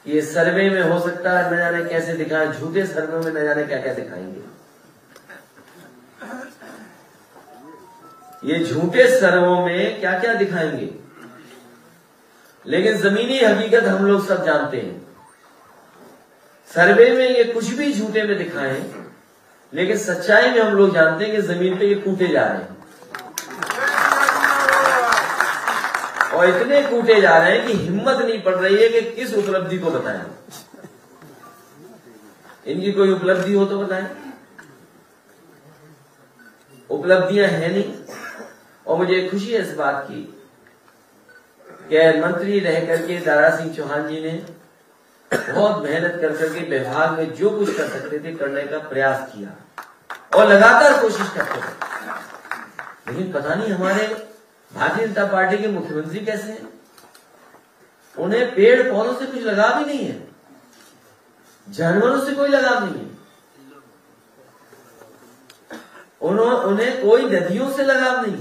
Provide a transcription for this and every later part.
ये सर्वे में हो सकता है न जाने कैसे दिखाएं, झूठे सर्वे में न जाने क्या क्या दिखाएंगे। ये झूठे सर्वों में क्या क्या दिखाएंगे, लेकिन जमीनी हकीकत हम लोग सब जानते हैं। सर्वे में ये कुछ भी झूठे में दिखाएं, लेकिन सच्चाई में हम लोग जानते हैं कि जमीन पे ये कूटे जा रहे हैं, और इतने कूटे जा रहे हैं कि हिम्मत नहीं पड़ रही है कि किस उपलब्धि को बताएं। इनकी कोई उपलब्धि हो तो बताएं। उपलब्धियां है नहीं। और मुझे खुशी है इस बात की कि मंत्री रह करके दारा सिंह चौहान जी ने बहुत मेहनत कर करके विभाग में जो कुछ कर सकते थे करने का प्रयास किया और लगातार कोशिश करते थे। लेकिन पता नहीं हमारे भारतीय जनता पार्टी के मुख्यमंत्री कैसे हैं, उन्हें पेड़ पौधों से कुछ लगाव ही नहीं है, जानवरों से कोई लगाव नहीं है, उन्हें कोई नदियों से लगाव नहीं।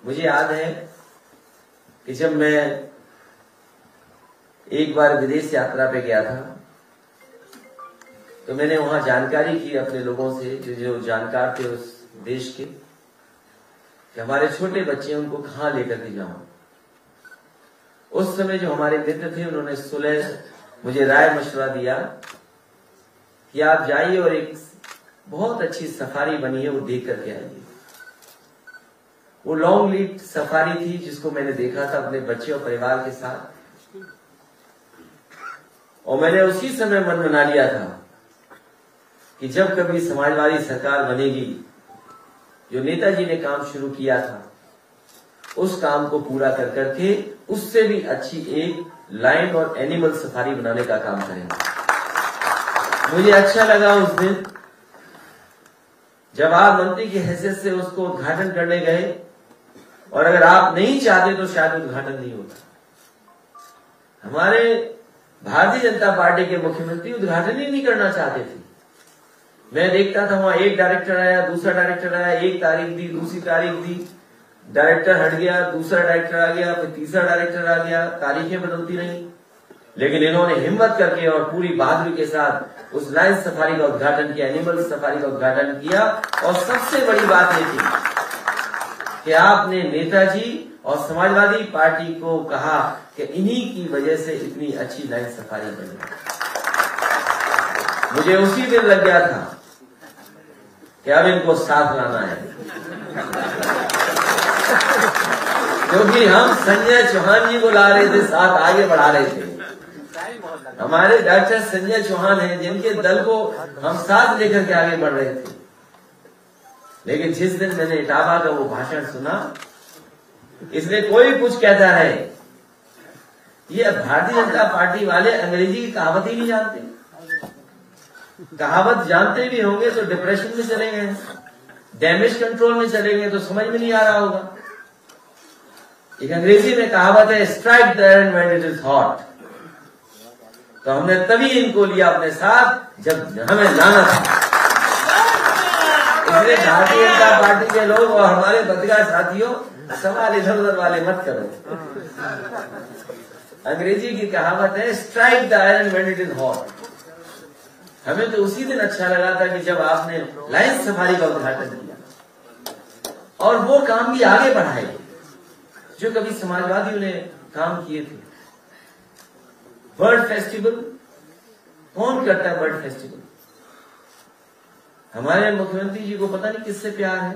मुझे याद है कि जब मैं एक बार विदेश यात्रा पे गया था तो मैंने वहां जानकारी की अपने लोगों से जो जानकार थे उस देश के, कि हमारे छोटे बच्चे उनको कहां लेकर के जाऊं। उस समय जो हमारे मित्र थे उन्होंने सुलह मुझे राय मशवरा दिया कि आप जाइए और एक बहुत अच्छी सफारी बनी है वो देख करके आइए। वो लॉन्ग लीड सफारी थी जिसको मैंने देखा था अपने बच्चे और परिवार के साथ, और मैंने उसी समय मन बना लिया था कि जब कभी समाजवादी सरकार बनेगी, जो नेताजी ने काम शुरू किया था उस काम को पूरा कर करके उससे भी अच्छी एक लाइन और एनिमल सफारी बनाने का काम करेंगे। मुझे अच्छा लगा उस दिन जब आप मंत्री की हैसियत से उसको उद्घाटन करने गए, और अगर आप नहीं चाहते तो शायद उद्घाटन नहीं होता। हमारे भारतीय जनता पार्टी के मुख्यमंत्री उद्घाटन ही नहीं करना चाहते थे। मैं देखता था वहां एक डायरेक्टर आया, दूसरा डायरेक्टर आया, एक तारीख दी, दूसरी तारीख दी, डायरेक्टर हट गया, दूसरा डायरेक्टर आ गया, फिर तीसरा डायरेक्टर आ गया, तारीखें बदलती रही। लेकिन इन्होंने हिम्मत करके और पूरी बहादुरी के साथ उस लाइन सफारी का उद्घाटन किया, एनिमल सफारी का उद्घाटन किया। और सबसे बड़ी बात यह थी कि आपने नेताजी और समाजवादी पार्टी को कहा कि इन्हीं की वजह से इतनी अच्छी लाइन सफारी बनी। मुझे उसी दिन लग गया था कि अब इनको साथ लाना है, क्योंकि हम संजय चौहान जी को ला रहे थे, साथ आगे बढ़ा रहे थे। हमारे डॉक्टर संजय चौहान हैं जिनके दल को हम साथ लेकर के आगे बढ़ रहे थे। लेकिन जिस दिन मैंने इटावा का वो भाषण सुना, इसमें कोई कुछ कहता रहे, ये भारतीय जनता पार्टी वाले अंग्रेजी की कहावत ही नहीं जानते। कहावत जानते भी होंगे तो डिप्रेशन में चले गए, डैमेज कंट्रोल में चले गए, तो समझ में नहीं आ रहा होगा। एक अंग्रेजी में कहावत है, strike the iron when it is hot. तो हमने तभी इनको लिया अपने साथ जब हमें लाना था। इसलिए भारतीय जनता पार्टी के लोग और हमारे पत्रकार साथियों, सवाल इधर उधर वाले मत करो। अंग्रेजी की कहावत है, strike the iron when it is hot. हमें तो उसी दिन अच्छा लगा था कि जब आपने लाइन सफारी का उद्घाटन किया और वो काम भी आगे बढ़ाए जो कभी समाजवादियों ने काम किए थे। बर्ड फेस्टिवल, कौन करता है बर्ड फेस्टिवल? हमारे मुख्यमंत्री जी को पता नहीं किससे प्यार है।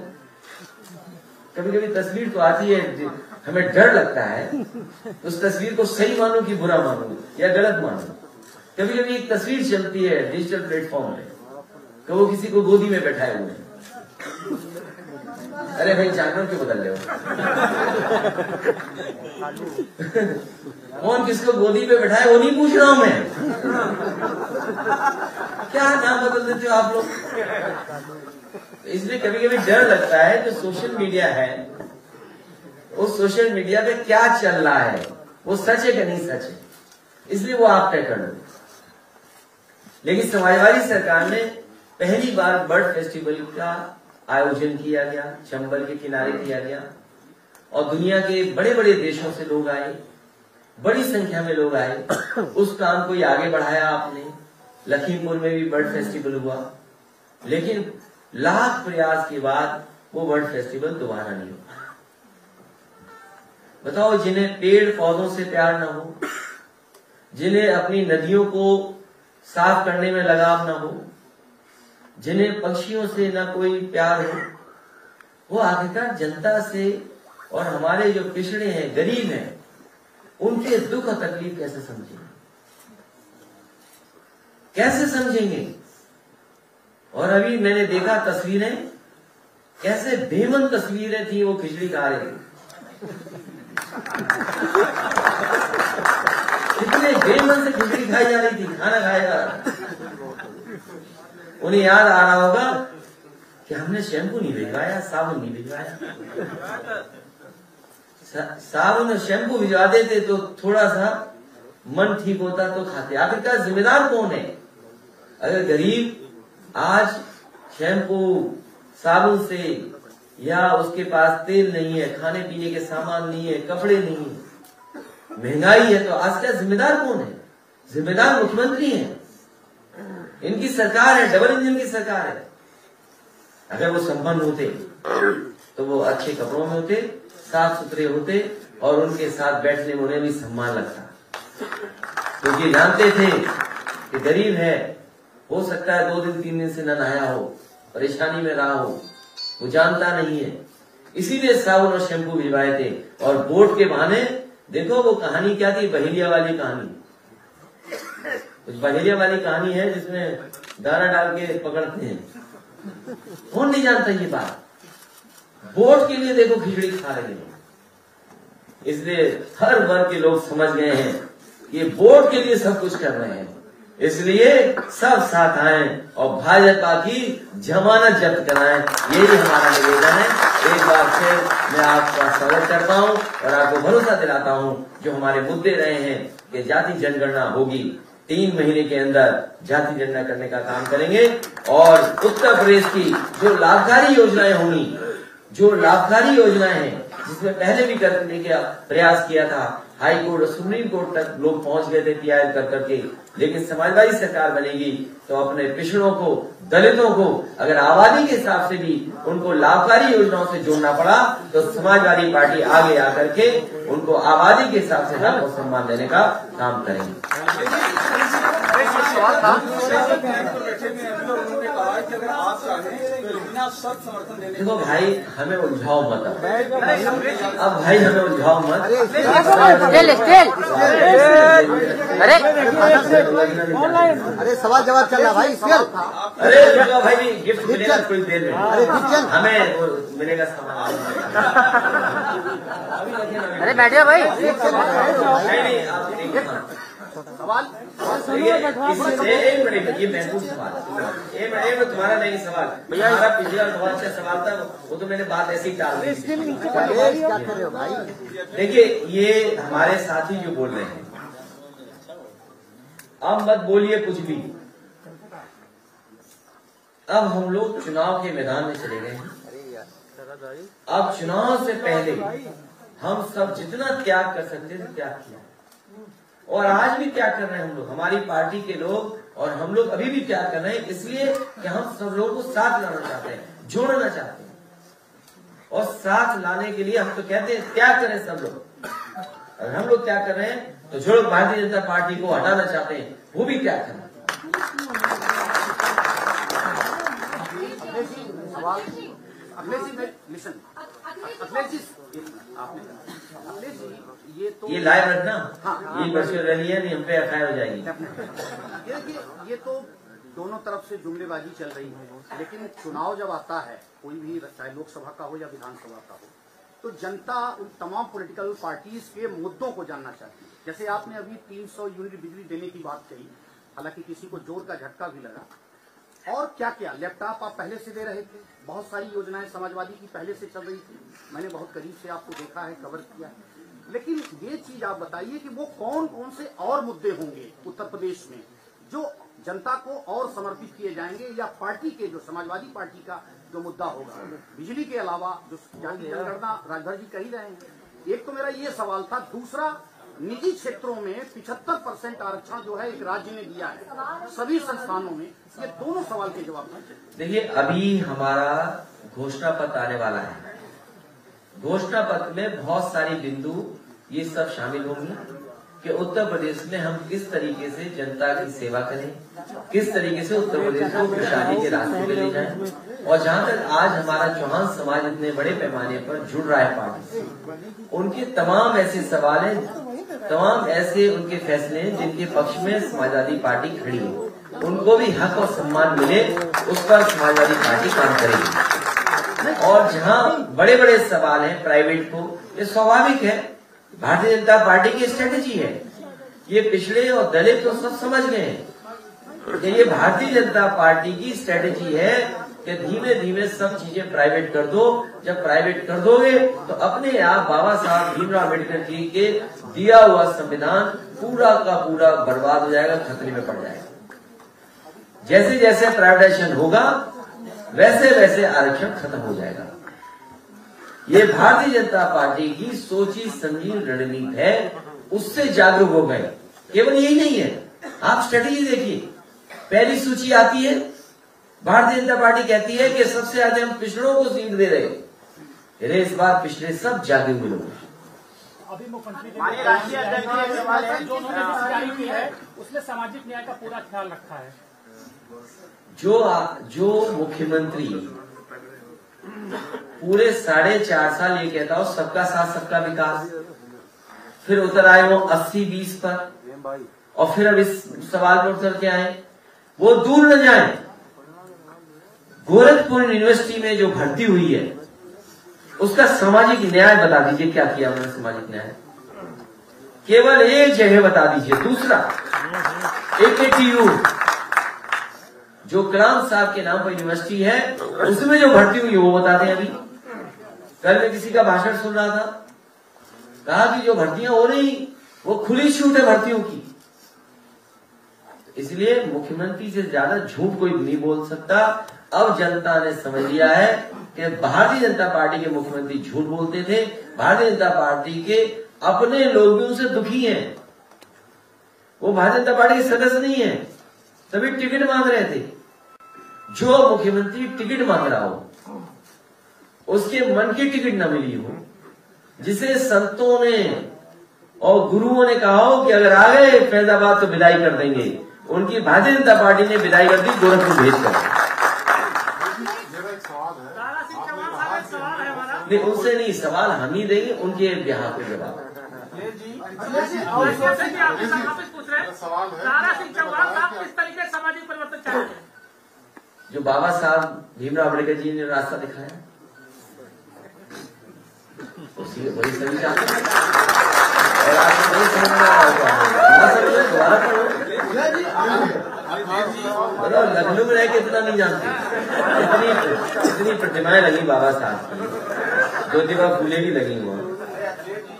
कभी कभी तस्वीर तो आती है, हमें डर लगता है उस तस्वीर को सही मानो कि बुरा मानो या गलत मानो। कभी कभी एक तस्वीर चलती है डिजिटल प्लेटफॉर्म पे कि वो किसी को गोदी में बैठाए हुए हैं। अरे भाई, जानवर क्यों बदल रहे हो? कौन किसको गोदी पे बैठाए वो नहीं पूछ रहा हूं मैं। क्या नाम बदल देते हो आप लोग? इसलिए कभी कभी डर लगता है जो सोशल मीडिया है, उस सोशल मीडिया पे क्या चल रहा है, वो सच है कि नहीं सच है, इसलिए वो आप तय कर लो। लेकिन समाजवादी सरकार ने पहली बार बर्ड फेस्टिवल का आयोजन किया गया, चंबल के किनारे किया गया, और दुनिया के बड़े बड़े देशों से लोग आए, बड़ी संख्या में लोग आए, उस काम को ही आगे बढ़ाया आपने। लखीमपुर में भी बर्ड फेस्टिवल हुआ, लेकिन लाख प्रयास के बाद वो बर्ड फेस्टिवल दोबारा नहीं हुआ। बताओ, जिन्हें पेड़ पौधों से प्यार ना हो, जिन्हें अपनी नदियों को साफ करने में लगाव ना हो, जिन्हें पक्षियों से ना कोई प्यार हो, वो आखिरकार जनता से और हमारे जो पिछड़े हैं, गरीब हैं, उनके दुख और तकलीफ कैसे समझेंगे? कैसे समझेंगे? और अभी मैंने देखा तस्वीरें, कैसे बेमन तस्वीरें थी, वो खिचड़ी खा रहे थे। कितने बेमन से खिचड़ी खाई जा रही थी, खाना खाया जा रहा। उन्हें याद आ रहा होगा कि हमने शैम्पू नहीं भिजवाया, साबुन नहीं भिजवाया। साबुन और शैम्पू भिजवा देते तो थोड़ा सा मन ठीक होता तो खाते। आखिरकार जिम्मेदार कौन है? अगर गरीब आज शैम्पू साबुन से, या उसके पास तेल नहीं है, खाने पीने के सामान नहीं है, कपड़े नहीं है, महंगाई है, तो आज क्या जिम्मेदार कौन है? जिम्मेदार मुख्यमंत्री हैं। इनकी सरकार है, डबल इंजन की सरकार है। अगर वो संपन्न होते तो वो अच्छे कपड़ों में होते, साफ सुथरे होते, और उनके साथ बैठने में उन्हें भी सम्मान लगता, क्योंकि तो जानते थे कि गरीब है, हो सकता है 2 दिन 3 दिन से न नहाया हो, परेशानी में रहा हो, वो जानता नहीं है, इसीलिए साबुन और शैम्पू भिजवाए थे। और वोट के बहाने देखो वो कहानी क्या थी, बहेलिया वाली कहानी। कुछ बहेलिया वाली कहानी है जिसमें दाना डाल के पकड़ते हैं। कौन नहीं जानता ये बात? वोट के लिए देखो खिचड़ी खा रहे हैं। इसलिए हर वर्ग के लोग समझ गए हैं ये वोट के लिए सब कुछ कर रहे हैं, इसलिए सब साथ आए और भाजपा की जमानत जब्त कराएं, यही हमारा निवेदन है। एक बार फिर मैं आपका स्वागत करता हूं और आपको भरोसा दिलाता हूं, जो हमारे मुद्दे रहे हैं कि जाति जनगणना होगी, 3 महीने के अंदर जाति जनगणना करने का काम करेंगे, और उत्तर प्रदेश की जो लाभकारी योजनाएं होंगी, जो लाभकारी योजनाएं हैं, जिसमें पहले भी करने का प्रयास किया था, हाई कोर्ट और सुप्रीम कोर्ट तक लोग पहुंच गए थे पीआईएल कर करके, लेकिन समाजवादी सरकार बनेगी तो अपने पिछड़ों को, दलितों को अगर आबादी के हिसाब से भी उनको लाभकारी योजनाओं से जोड़ना पड़ा, तो समाजवादी पार्टी आगे आकर के उनको आबादी के हिसाब से हक और सम्मान देने का काम करेंगे। देखो भाई, हमें उलझाओ मत, अब भाई हमें उलझाओ मत। अरे सवाल जवाब चल रहा भाई। अरे भाई भी गिफ्ट मिलेगा कुछ देर में, हमें मिलेगा सामान। अरे बैठिए भाई। नहीं, आप सवाल एक मिनट, ये महसूस सवाल, एक मिनट तुम्हारा नहीं सवाल भैया, हमारा पिछला बहुत अच्छा सवाल था, वो तो मैंने बात ऐसी टाल दी। क्या कर रहे हो भाई? देखिए, ये हमारे साथी जो बोल रहे हैं, अब मत बोलिए कुछ भी। अब हम लोग चुनाव के मैदान में चले गए हैं। अब चुनाव से पहले हम सब जितना त्याग कर सकते थे त्याग किया, और आज भी त्याग कर रहे हैं हम लोग, हमारी पार्टी के लोग, और हम लोग अभी भी त्याग कर रहे हैं, इसलिए कि हम सब लोगों को साथ लाना चाहते हैं, जोड़ना चाहते हैं। और साथ लाने के लिए हम तो कहते हैं त्याग करें सब लोग। अगर हम लोग त्याग कर रहे हैं तो जो लोग भारतीय जनता पार्टी को हटाना चाहते हैं वो भी त्याग करें। ये लाइव रखना, ये वर्चुअल रैली है, नहीं हम पे एफआईआर हो जाएगी। ये तो दोनों तरफ से जुमलेबाजी चल रही है, लेकिन चुनाव जब आता है, कोई भी चाहे लोकसभा का हो या विधानसभा का हो, तो जनता उन तमाम पॉलिटिकल पार्टीज के मुद्दों को जानना चाहती है। जैसे आपने अभी 300 यूनिट बिजली देने की बात कही, हालांकि किसी को जोर का झटका भी लगा, और क्या क्या लैपटॉप आप पहले से दे रहे थे, बहुत सारी योजनाएं समाजवादी की पहले से चल रही थी, मैंने बहुत करीब से आपको देखा है, कवर किया है। लेकिन ये चीज आप बताइए कि वो कौन कौन से और मुद्दे होंगे उत्तर प्रदेश में जो जनता को और समर्पित किए जाएंगे, या पार्टी के जो समाजवादी पार्टी का जो मुद्दा होगा, बिजली के अलावा जो जाति जनगणना राजभर जी कह ही रहे हैं। एक तो मेरा ये सवाल था। दूसरा, निजी क्षेत्रों में 75% आरक्षण जो है एक राज्य ने दिया है सभी संस्थानों में, ये दोनों सवाल के जवाब दीजिए। देखिए, अभी हमारा घोषणा पत्र आने वाला है। घोषणा पत्र में बहुत सारी बिंदु ये सब शामिल होंगी कि उत्तर प्रदेश में हम किस तरीके से जनता की सेवा करें, किस तरीके से उत्तर प्रदेश को खुशहाली के रास्ते पे ले जाएं। और जहाँ तक आज हमारा चौहान समाज इतने बड़े पैमाने पर जुड़ रहा है पार्टी से, उनके तमाम ऐसे सवाल हैं, तमाम ऐसे उनके फैसले हैं जिनके पक्ष में समाजवादी पार्टी खड़ी है। उनको भी हक और सम्मान मिले, उस पर समाजवादी पार्टी काम करेगी। और जहाँ बड़े बड़े सवाल हैं प्राइवेट को, ये स्वाभाविक है, भारतीय जनता पार्टी की स्ट्रेटेजी है। ये पिछड़े और दलित तो सब समझ गए हैं कि ये भारतीय जनता पार्टी की स्ट्रेटेजी है कि धीमे धीमे सब चीजें प्राइवेट कर दो। जब प्राइवेट कर दोगे तो अपने आप बाबा साहब भीमराव अम्बेडकर जी के दिया हुआ संविधान पूरा का पूरा बर्बाद हो जाएगा, खतरे में पड़ जाएगा। जैसे जैसे प्राइवेटाइजेशन होगा वैसे वैसे आरक्षण खत्म हो जाएगा। ये भारतीय जनता पार्टी की सोची समझी रणनीति है, उससे जागरूक हो गए। केवल यही नहीं है, आप स्ट्रेटेजी देखिए, पहली सूची आती है, भारतीय जनता पार्टी कहती है कि सबसे ज्यादा हम पिछड़ों को सीट दे रहे हैं। इस बार पिछड़े सब जागे हुए लोग। अभी मुख्यमंत्री राष्ट्रीय अध्यक्ष जो उन्होंने जारी की है उसमें सामाजिक न्याय का पूरा ख्याल रखा है। जो मुख्यमंत्री पूरे 4.5 साल ये कहता हो सबका साथ सबका विकास, फिर उतर आए वो 80-20 पर, और फिर अब इस सवाल पर उतर के आए, वो दूर न जाए। गोरखपुर यूनिवर्सिटी में जो भर्ती हुई है उसका सामाजिक न्याय बता दीजिए, क्या किया उन्होंने सामाजिक न्याय? केवल एक जगह बता दीजिए। दूसरा, AKTU जो कलाम साहब के नाम पर यूनिवर्सिटी है, उसमें जो भर्ती हुई है वो बताते हैं। अभी कल मैं किसी का भाषण सुन रहा था, कहा कि जो भर्तियां हो रही वो खुली छूट है भर्तियों की। इसलिए मुख्यमंत्री से ज्यादा झूठ कोई नहीं बोल सकता। अब जनता ने समझ लिया है कि भारतीय जनता पार्टी के मुख्यमंत्री झूठ बोलते थे। भारतीय जनता पार्टी के अपने लोग भी उनसे दुखी हैं। वो भारतीय जनता पार्टी के सदस्य नहीं है, सभी टिकट मांग रहे थे। जो मुख्यमंत्री टिकट मांग रहा हो, उसके मन की टिकट न मिली हो, जिसे संतों ने और गुरुओं ने कहा हो कि अगर आ गए फैजाबाद तो विदाई कर देंगे, उनकी भारतीय जनता पार्टी ने विदाई कर दी गोरखपुर भेजकर। नहीं, उनसे नहीं, सवाल हम ही देंगे, उनके बिहार पे जवाब। सामाजिक परिवर्तन चाहते हैं जो बाबा साहब भीमराव अम्बेडकर जी ने रास्ता दिखाया, उसी वही सभी चाहते हैं। और आपको नहीं समझ में आ रहा है, दोबारा पढ़ो। लखनऊ में रह के इतना नहीं जानते। इतनी प्रतिमाएं लगी बाबा साहब की, ज्योतिबा फूले भी लगी हुआ,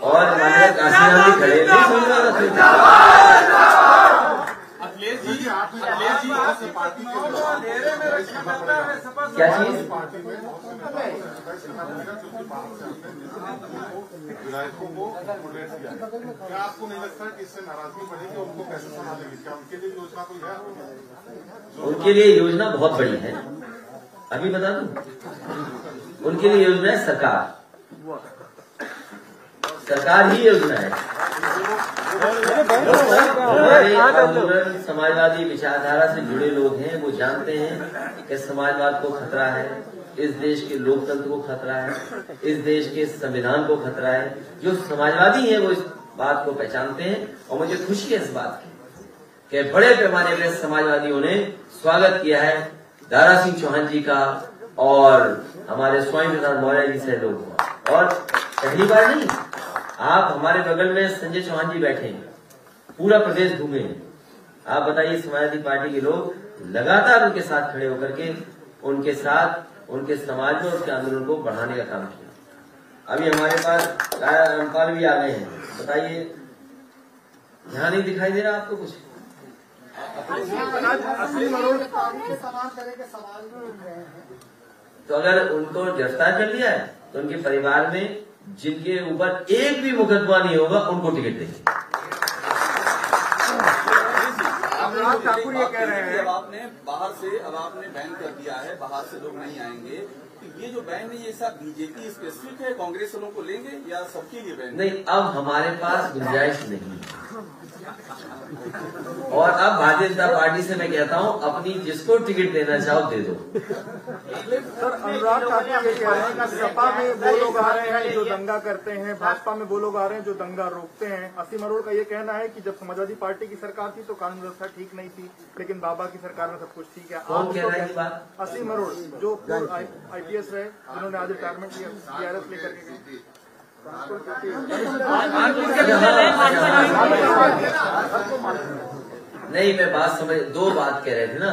और हमारे काशीनाथ भी खड़े। नहीं समझ में आ रहा क्या चीज? विधायकों को क्या आपको नहीं लगता कि इससे नाराजगी बढ़ेगी, उनको कैसे संभालेंगे? क्या उनके लिए योजना कोई है? उनके लिए योजना बहुत बड़ी है, अभी बता दूं। उनके लिए योजना है सरकार ही योजना है। हमारे आंदोलन समाजवादी विचारधारा से जुड़े लोग हैं, वो जानते हैं कि समाजवाद को खतरा है, इस देश के लोकतंत्र को खतरा है, इस देश के संविधान को खतरा है। जो समाजवादी हैं वो इस बात को पहचानते हैं, और मुझे खुशी है इस बात की कि बड़े पैमाने पर समाजवादियों ने स्वागत किया है दारा सिंह चौहान जी का, और हमारे स्वामी प्रसाद मौर्य जी से लोग। और पहली बार नहीं, आप हमारे बगल में संजय चौहान जी बैठे हैं, पूरा प्रदेश घूमे हैं। आप बताइए, समाजवादी पार्टी के लोग लगातार उनके साथ खड़े होकर के उनके साथ उनके समाज में उसके आंदोलन को बढ़ाने का काम किया। अभी हमारे पास रामपाल भी आ गए हैं। बताइए, यहाँ नहीं दिखाई दे रहा आपको कुछ? तो अगर उनको गिरफ्तार कर लिया है तो उनके परिवार में जिनके ऊपर एक भी मुकदमा नहीं होगा उनको टिकट देंगे। अनुराग ठाकुर ये कह रहे हैं अब आपने बाहर से अब आपने बैन कर दिया है, बाहर से लोग नहीं आएंगे, तो ये जो बैन है ये सब बीजेपी स्पेसिफिक है, कांग्रेस वालों को लेंगे या सबके लिए बैन? नहीं, अब हमारे पास गुंजाइश नहीं है। और अब भारतीय जनता पार्टी से मैं कहता हूं, अपनी जिसको टिकट देना चाहो दे दो। सर, अनुराग ठाकुर ये कह रहे हैं कि सपा में वो लोग आ रहे हैं जो दंगा करते हैं, भाजपा में वो लोग आ रहे हैं जो दंगा रोकते हैं। असीम अरोड़ का ये कहना है कि जब समाजवादी पार्टी की सरकार थी तो कानून व्यवस्था ठीक नहीं थी, लेकिन बाबा की सरकार में सब कुछ ठीक है। कौन कह रहा है ये बात? असीम अरोड़ जो IPS रहे, जिन्होंने आज रिटायरमेंट लिया, TRS लेकर के गए। नहीं, मैं बात समझ, दो बात कह रहे थे ना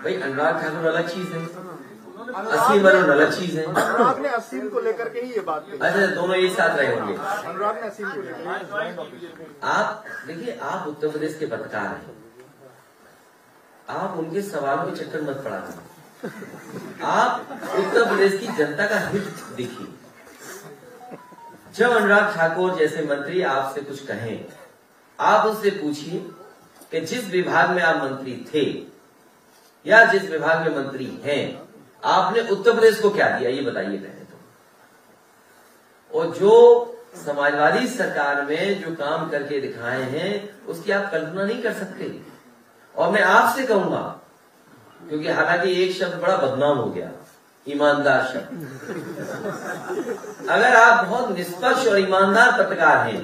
भाई। अनुराग ठाकुर अलग चीज है, असीम अरोड़ अलग चीज है। अनुराग ने असीम को लेकर के ही ये बात कही। अच्छा, दोनों एक साथ रहे होंगे। अनुराग ने असीम को लेकर। आप देखिए, आप उत्तर प्रदेश के पत्रकार हैं, आप उनके सवालों के चक्कर मत पड़ा करें। आप उत्तर प्रदेश की जनता का हित देखिए। जब अनुराग ठाकुर जैसे मंत्री आपसे कुछ कहें, आप उससे पूछिए कि जिस विभाग में आप मंत्री थे या जिस विभाग में मंत्री हैं, आपने उत्तर प्रदेश को क्या दिया, ये बताइए पहले तो। और जो समाजवादी सरकार में जो काम करके दिखाए हैं, उसकी आप कल्पना नहीं कर सकते। और मैं आपसे कहूंगा, क्योंकि हालांकि एक शब्द बड़ा बदनाम हो गया, ईमानदार शब्द। अगर आप बहुत निष्पक्ष और ईमानदार पत्रकार हैं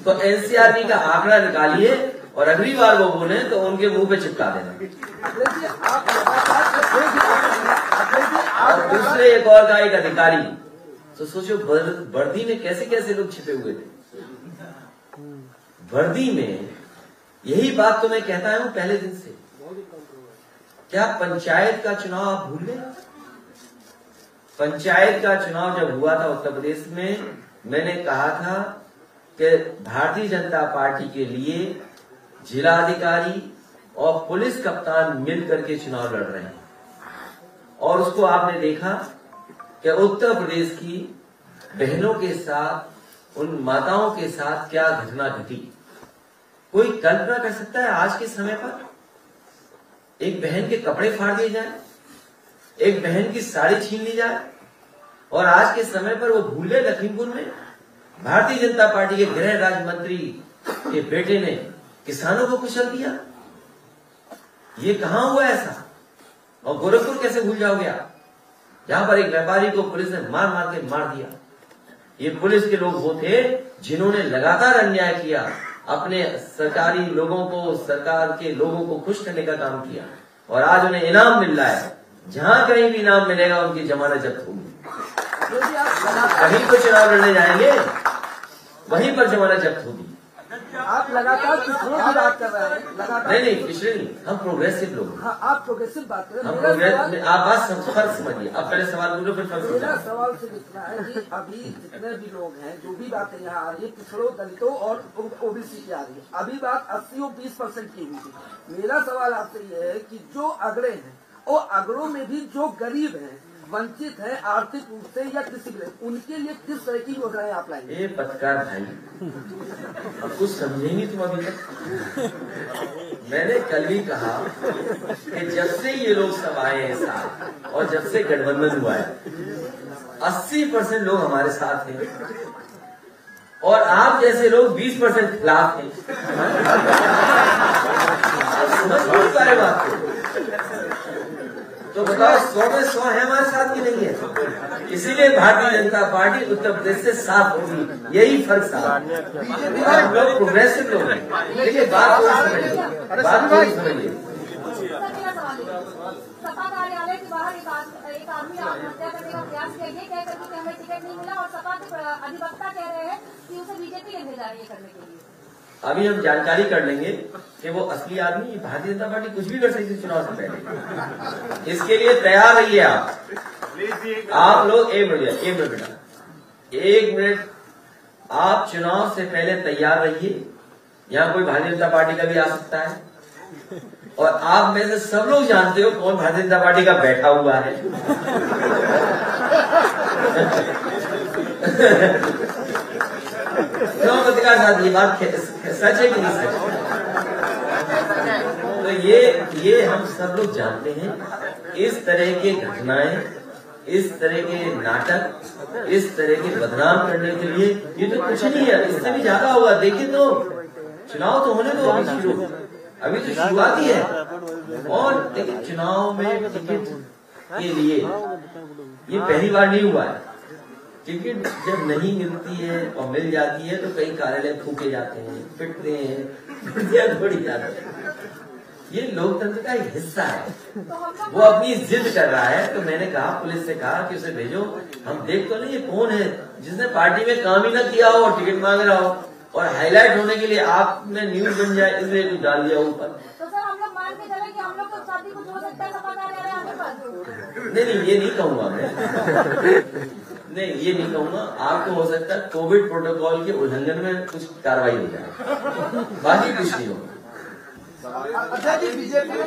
तो NCRB का आंकड़ा निकालिए और अगली बार वो बोले तो उनके मुंह पे चिपका देना। और दूसरे एक और का एक अधिकारी, तो सोचो वर्दी में कैसे कैसे लोग छिपे हुए थे। वर्दी में यही बात तो मैं कहता हूं पहले दिन से। क्या पंचायत का चुनाव आप भूल गए? पंचायत का चुनाव जब हुआ था उत्तर प्रदेश में, मैंने कहा था कि भारतीय जनता पार्टी के लिए जिलाधिकारी और पुलिस कप्तान मिलकर के चुनाव लड़ रहे हैं। और उसको आपने देखा कि उत्तर प्रदेश की बहनों के साथ, उन माताओं के साथ क्या घटना घटी। कोई कल्पना कर सकता है आज के समय पर एक बहन के कपड़े फाड़ दिए जाए, एक बहन की साड़ी छीन ली जाए? और आज के समय पर वो भूले लखीमपुर में भारतीय जनता पार्टी के गृह राज्य मंत्री के बेटे ने किसानों को कुचल दिया। ये कहां हुआ ऐसा? और गोरखपुर कैसे भूल जाओगे आप, जहां पर एक व्यापारी को पुलिस ने मार मार के मार दिया। ये पुलिस के लोग वो थे जिन्होंने लगातार अन्याय किया, अपने सरकारी लोगों को, सरकार के लोगों को खुश करने का काम किया, और आज उन्हें इनाम मिल रहा है। जहां कहीं भी इनाम मिलेगा उनकी जमानत जब्त होगी। कहीं पर चुनाव लड़ने जाएंगे वहीं पर जमानत जब्त होगी। आप लगातार पिछड़ों की बात कर रहे हैं, लगातार नहीं पिछड़े नहीं, हम प्रोग्रेसिव लोग। हाँ, आप प्रोग्रेसिव बात कर रहे हैं। हम प्रोग्रेस, आप बात फर्क समझिए। अब पहले सवाल बोलो फिर फर्क मेरा समझिए। सवाल सिर्फ इतना है कि अभी जितने भी लोग हैं, जो भी बातें यहाँ आ रही है, पिछड़ों, दलितों और OBC की आ रही है, अभी बात 80 और 20% की हुई थी। मेरा सवाल आपसे ये है कि जो अगड़े हैं, और अगड़ों में भी जो गरीब हैं, वंचित है आर्थिक रूप से या किसी भी, उनके लिए किस तरह की योजनाएं आप लाएंगे? ये पत्रकार भाई, अब कुछ समझेंगी तुम अभी तक? मैंने कल भी कहा कि जब से ये लोग सब आए हैं साथ, और जब से गठबंधन हुआ है, 80% लोग हमारे साथ हैं, और आप जैसे लोग 20% खिलाफ हैं। समझ नहीं पा रहे बात को? तो बताओ 100 में 100 है हमारे साथ की नहीं है? इसीलिए भारतीय जनता पार्टी उत्तर प्रदेश से साफ होगी, यही फर्क साफ। हम लोग प्रोग्रेसिव लोग हैं। देखिए बात को समझिए, बात को समझिए। सपा कार्यालय के बाहर एक आदमी आत्महत्या करने का प्रयास किया, ये कह करके हमें टिकट नहीं मिला, और सपा के अधिवक्ता कह रहे हैं कि उसे बीजेपी ने भेजा ये करने के लिए। अभी हम जानकारी कर लेंगे कि वो असली आदमी, भारतीय जनता पार्टी कुछ भी कर सकती है चुनाव से पहले। इसके लिए तैयार रहिए आप लोग। एक मिनट बेटा, 1 मिनट। आप चुनाव से पहले तैयार रहिए। यहाँ कोई भारतीय जनता पार्टी का भी आ सकता है, और आप में से सब लोग जानते हो कौन भारतीय जनता पार्टी का बैठा हुआ है। क्यों पत्रकार साहब, ये बात सच है कि नहीं सच? ये हम सब लोग जानते हैं, इस तरह की घटनाएं, इस तरह के नाटक, इस तरह के बदनाम करने के लिए ये तो कुछ नहीं है, इससे भी ज्यादा होगा। देखिए तो चुनाव तो होने दो अभी शुरू, अभी तो शुरुआत ही है। और देखिए चुनाव में टिकट के लिए ये पहली बार नहीं हुआ है। टिकट जब नहीं मिलती है और मिल जाती है तो कई कार्यालय फूके जाते हैं, पिटते हैं, गुड़िया तोड़ी जाती है। ये लोकतंत्र का एक हिस्सा है। वो अपनी जिद कर रहा है, तो मैंने कहा, पुलिस से कहा कि उसे भेजो, हम देख तो नहीं ये कौन है जिसने पार्टी में काम ही न किया हो और टिकट मांग रहा हो, और हाईलाइट होने के लिए आपने न्यूज बन जाए इसलिए कुछ डाल दिया ऊपर। तो सर हम लोग मान के चले कि हम लोग तो शादी कुछ हो सकता है, सपा कार्यालय आगे पास। नहीं, ये नहीं कहूंगा मैं, नहीं ये नहीं कहूंगा। आपको हो सकता है कोविड प्रोटोकॉल के उल्लंघन में कुछ कार्रवाई हो जाए, बाकी कुछ नहीं होगा। बीजेपी